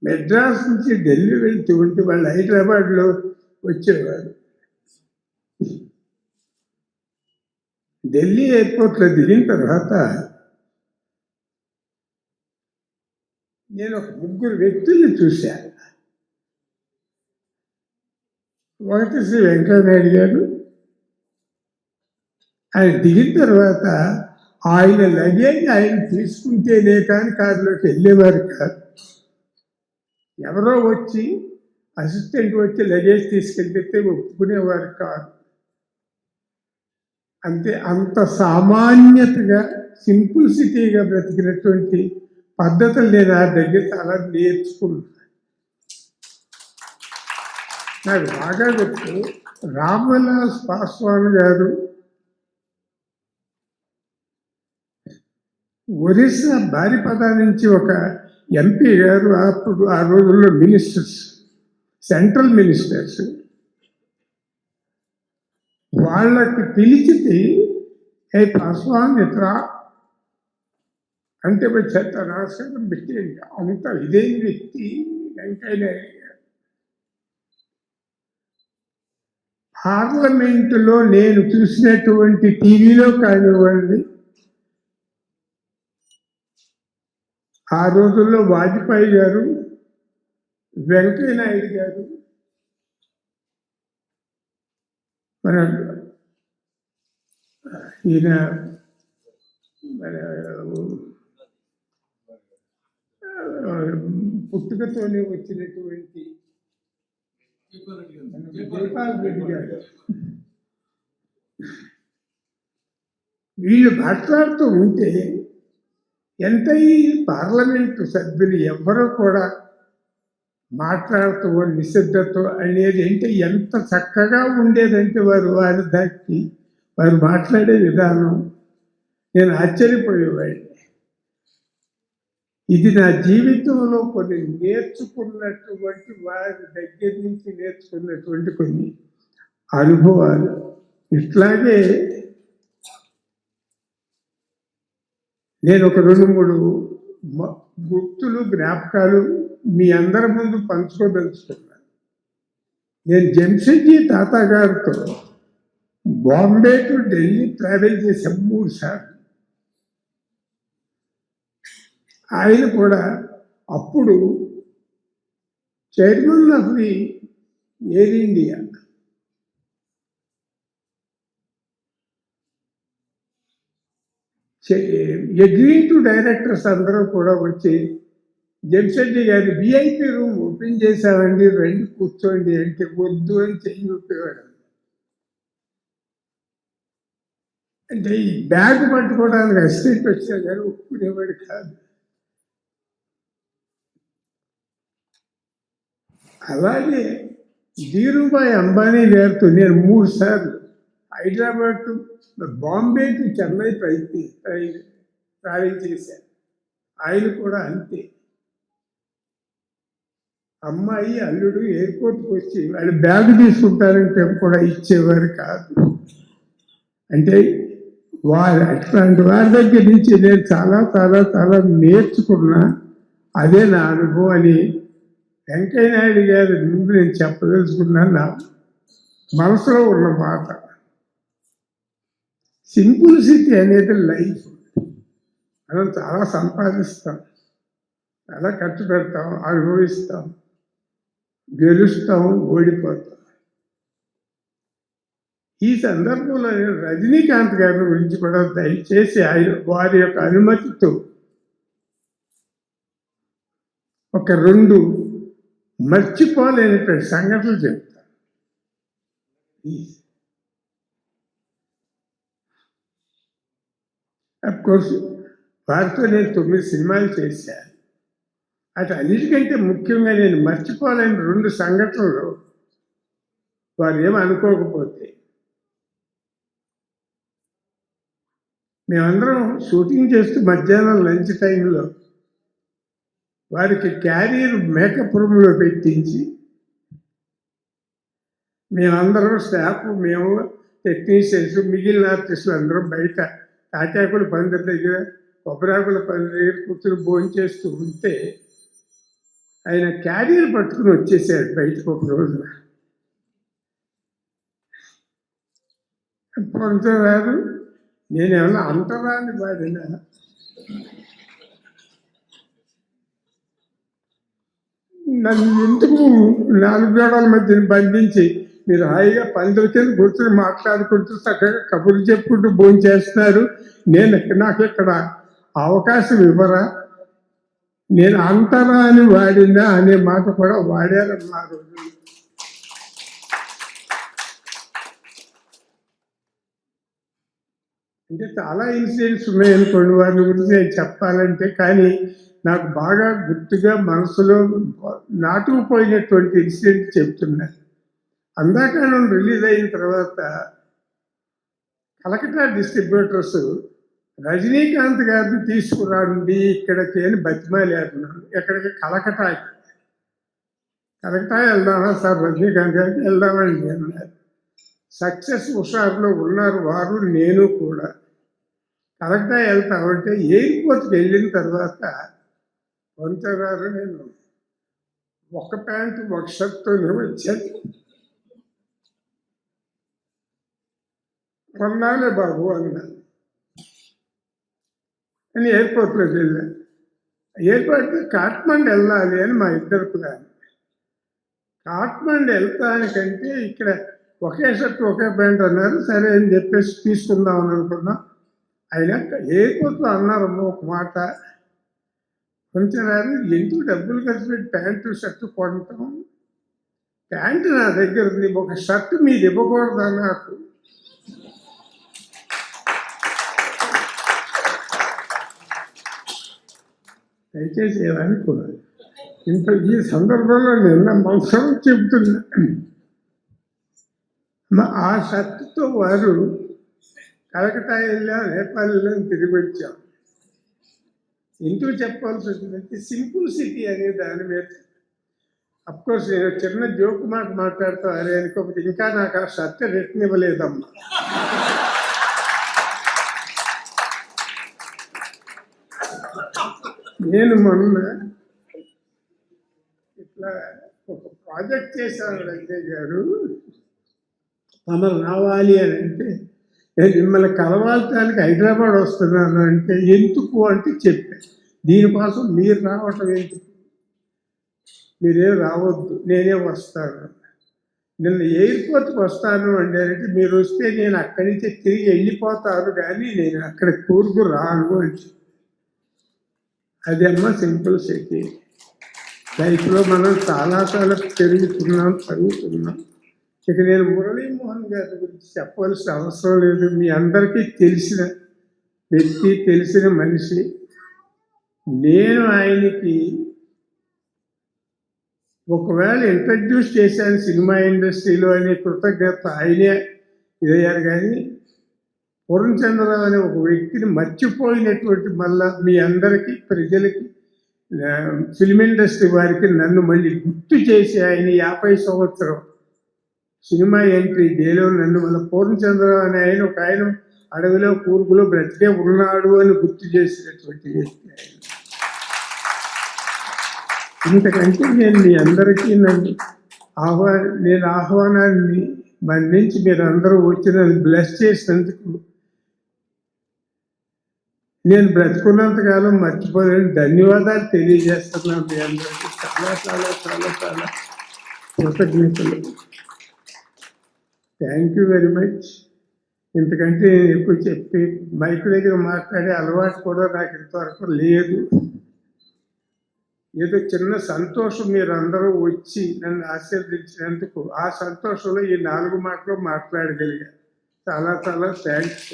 మెడ్రాస్ నుంచి ఢిల్లీ వెళ్తూ ఉంటే వాళ్ళు హైదరాబాద్లో వచ్చేవారు. ఢిల్లీ ఎయిర్పోర్ట్లో దిగిన తర్వాత నేను ఒక ముగ్గురు వ్యక్తుల్ని చూశాను. ఒకటి శ్రీ వెంకయ్యనాయుడు గారు. ఆయన దిగిన తర్వాత ఆయన లగేజ్ ఆయన తీసుకుంటేనే కానీ కారులోకి వెళ్ళేవారు కాదు. ఎవరో వచ్చి అసిస్టెంట్ వచ్చి లగేజ్ తీసుకెళ్తే ఒప్పుకునేవారు కాదు. అంతే, అంత సామాన్యతగా సింపుల్సిటీగా బ్రతికినటువంటి పద్ధతులు నేను ఆ దగ్గర చాలా నేర్చుకున్నాను. నాకు బాగా గుర్తు, రామ్విలాస్ పాస్వాన్ గారు ఒరిస్సా బారిపదా నుంచి ఒక ఎంపీ గారు, అప్పుడు ఆ రోజుల్లో మినిస్టర్స్, సెంట్రల్ మినిస్టర్స్, వాళ్ళకి పిలిచితే ఏ పాస్వాన్ ఇట్రా అంటే చెత్త నమస్కారం పెట్టి అంత ఇదే వ్యక్తి వెంకయ్యనాయుడు గారు. పార్లమెంటులో నేను చూసినటువంటి టీవీలో కానివ్వండి, ఆ రోజుల్లో వాజ్పేయి గారు, వెంకయ్యనాయుడు గారు, మన ఈయన పుట్టుకతోనే వచ్చినటువంటి జైపాల్ రెడ్డి గారు, వీళ్ళు మాట్లాడుతూ ఉంటే ఎంత ఈ పార్లమెంటు సభ్యులు ఎవ్వరూ కూడా మాట్లాడుతూ నిశ్శబ్దతో అనేది అంటే ఎంత చక్కగా ఉండేదంటే వారి దానికి వారు మాట్లాడే విధానం నేను ఆశ్చర్యపోయేవాడిని. ఇది నా జీవితంలో కొన్ని నేర్చుకున్నటువంటి, వారి దగ్గర నుంచి నేర్చుకున్నటువంటి కొన్ని అనుభవాలు. ఇట్లాగే నేను ఒక 2-3 గుర్తులు, జ్ఞాపకాలు మీ అందరి ముందు పంచుకోదలుచుకున్నాను. నేను జంషెడ్జీ తాత గారితో బాంబే టు ఢిల్లీ ట్రావెల్ చేశాం 3 సార్లు. ఆయన కూడా అప్పుడు chairman of the air India. Executive directors అందరూ కూడా వచ్చి జంషెడ్జీ గారి విఐపి రూమ్ ఓపెన్ చేశామండి, రండి కూర్చోండి అంటే వద్దు అని చెయ్యి ఊపేవాడు. అంటే ఈ బ్యాగ్ పట్టుకోవడానికి అసిస్టెంట్ వచ్చా కానీ ఒప్పుకునేవాడు కాదు. అలాగే ధీరుభాయ్ అంబానీ గారితో నేను 3 సార్లు Hyderabad to Bombay to Chennai travel చేశాను. ఆయన కూడా అంతే. అమ్మాయి అల్లుడు ఎయిర్పోర్ట్కి వచ్చి వాళ్ళు బ్యాగ్ తీసుకుంటారంటే కూడా ఇచ్చేవారు కాదు. అంటే అట్లాంటి వారి దగ్గర నుంచి నేను చాలా చాలా చాలా నేర్చుకున్నా. అదే నా అనుభవం అని వెంకయ్యనాయుడు గారి ముందు నేను చెప్పదలుచుకున్నాను. నా మనసులో ఉన్న మాట, సింపుల్సిటీ అనేది లైఫ్. మనం చాలా సంపాదిస్తాం, చాలా ఖర్చు పెడతాం, అనుభవిస్తాం, గెలుస్తాం, ఓడిపోతాం. ఈ సందర్భంలో నేను రజనీకాంత్ గారి గురించి కూడా దయచేసి వారి యొక్క అనుమతితో ఒక 2 మర్చిపోలేనటువంటి సంఘటనలు చెప్తాను. అఫ్కోర్స్ వారితో నేను 9 సినిమాలు చేశాను. అటు అన్నిటికంటే ముఖ్యంగా నేను మర్చిపోలేని 2 సంఘటనలు, వారు ఏమనుకోకపోతే, మేమందరం షూటింగ్ చేస్తూ మధ్యాహ్నం లంచ్ టైంలో వారికి క్యారియర్ మేకప్ రూమ్లో పెట్టించి మేమందరం స్టాఫ్, మేము టెక్నీషియన్స్, మిగిలిన ఆర్టిస్టులు అందరం బయట తాటాకుల పందిరి దగ్గర, కొబ్బరాకుల పందిరి దగ్గర కూర్చుని భోజనం చేస్తూ ఉంటే ఆయన క్యారియర్ పట్టుకుని వచ్చేసాడు బయటకు ఒక రోజున. పొందరాదు, నేనేమన్నా అంటరాని వాడినా? నన్ను ఎందుకు 4 గోడల మధ్యన బంధించి మీరు హాయిగా పందుల కింద కూర్చొని మాట్లాడుకుంటూ చక్కగా కబుర్లు చెప్పుకుంటూ భోజనం చేస్తున్నారు, నాకు ఇక్కడ అవకాశం ఇవ్వరా? నేను అంతరా అని వాడినా అనే మాట కూడా వాడారన్నారు. అంటే చాలా ఇన్సిడెంట్స్ ఉన్నాయనుకోండి వారి గురించి నేను చెప్పాలంటే, కానీ నాకు బాగా గుర్తుగా మనసులో నాటుకుపోయినటువంటి ఇన్సిడెంట్ చెప్తున్నాను. అందాకాలం రిలీజ్ అయిన తర్వాత కలకత్తా డిస్ట్రిబ్యూటర్స్ రజనీకాంత్ గారిని తీసుకురండి ఇక్కడికి అని బతిమాలారు. ఎక్కడికి? కలకత్తాకి వెళ్దామా సార్? రజనీకాంత్ గారికి వెళ్దామండి అన్నారు. సక్సెస్ హుషారులో ఉన్నారు వారు, నేను కూడా. కలకత్తా వెళ్తామంటే ఎయిర్పోర్ట్కి వెళ్ళిన తర్వాత వంతగారు నేను ఒక ప్యాంటు ఒక షర్ట్తోనే వచ్చాను. కొన్నాళ్ళే బాబు అన్నాను అని ఎయిర్పోర్ట్లోకి వెళ్ళాను. ఎయిర్పోర్ట్కి కాట్మండ్ వెళ్ళాలి అని మా ఇద్దరు ప్లాన్. కాట్మండ్ వెళ్తానికంటే ఇక్కడ ఒకే షర్ట్ ఒకే ప్యాంట్ అన్నారు. సరే అని చెప్పేసి తీసుకుందామని అనుకున్నాం. అయినా ఎయిర్పోర్ట్లో అన్నారు ఒక మాట, కొంచెం ఎందుకు డబ్బులు ఖర్చు పెట్టి ప్యాంటు షర్టు కొంటాం? ప్యాంటు నా దగ్గర ఉంది, ఒక షర్ట్ మీరు ఇవ్వకూడదా నాకు? దయచేసి ఏమనుకోవాలి. ఇంత ఈ సందర్భంలో నిన్న మనసులో చెబుతున్నా. ఆ షర్టుతో వారు కలకత్తా వెళ్ళాం, నేపాల్ వెళ్ళాం, తిరిగి వచ్చాం. ఎందుకు చెప్పాల్సి వచ్చిందంటే సింపుల్ సిటీ అనే దాని మీద. అఫ్కోర్స్ నేను చిన్న జోక్ మాట మాట్లాడుతూ అరే అనుకోకపోతే ఇంకా నాకు ఆ షర్ట్ రిటర్న్ ఇవ్వలేదమ్మా. నేను మొన్న ఇట్లా ఒక ప్రాజెక్ట్ చేశాను రంజయ్ గారు, తమరు రావాలి అని అంటే, నేను మిమ్మల్ని కలవాలటానికి హైదరాబాద్ వస్తున్నాను అంటే, ఎందుకు అంటే చెప్పాను, దీనికోసం మీరు రావటం ఎందుకు, మీరేం రావద్దు, నేనే వస్తాను. నిన్న ఎయిర్పోర్ట్కి వస్తాను అంటే మీరు వస్తే నేను అక్కడి నుంచి తిరిగి వెళ్ళిపోతాను, కానీ నేను అక్కడ కూరుకు రాను అని. అది అమ్మ సింపుల్ సిటీ. లైఫ్లో మనం చాలా పెరుగుతున్నాం, చదువుతున్నాం. ఇక నేను మురళీమోహన్ గారి గురించి చెప్పవలసిన అవసరం లేదు. మీ అందరికీ తెలిసిన వ్యక్తి, తెలిసిన మనిషి. నేను ఆయనకి ఒకవేళ ఇంట్రడ్యూస్ చేశాను సినిమా ఇండస్ట్రీలో అనే కృతజ్ఞత ఆయనే ఇదయ్యారు. కానీ పూర్ణచంద్రరావు అనే ఒక వ్యక్తిని మర్చిపోయినటువంటి మళ్ళా మీ అందరికీ, ప్రజలకి, ఫిల్మ్ ఇండస్ట్రీ వారికి నన్ను మళ్ళీ గుర్తు చేసి ఆయన 50 సంవత్సరం సినిమా ఎంట్రీ డేలో నన్ను మళ్ళీ పూర్ణచంద్రరావు అనే ఆయన ఒక ఆయన అడవిలో కూర్పులో బ్రతికే ఉన్నాడు అని గుర్తు చేసినటువంటి వ్యక్తి ఆయన. ఇంతకంటే నేను మీ అందరికీ నేను ఆహ్వానాన్ని మన్నించి మీరు అందరూ వచ్చి నన్ను బ్లెస్ చేసినందుకు నేను బ్రతుకున్నంతకాలం మర్చిపోలేని ధన్యవాదాలు తెలియజేస్తున్నాను మీ అందరికీ. చాలా చాలా చాలా చాలా కృతజ్ఞతలు. Thank you very much. ఇంతకంటే నేను ఎక్కువ చెప్పి మైక్ దగ్గర మాట్లాడే అలవాటు కూడా నాకు ఇంతవరకు లేదు. ఏదో చిన్న సంతోషం మీరు అందరూ వచ్చి నన్ను ఆశీర్వదించినందుకు, ఆ సంతోషంలో ఈ 4 మాటలు మాట్లాడగలిగాను. చాలా చాలా థ్యాంక్స్.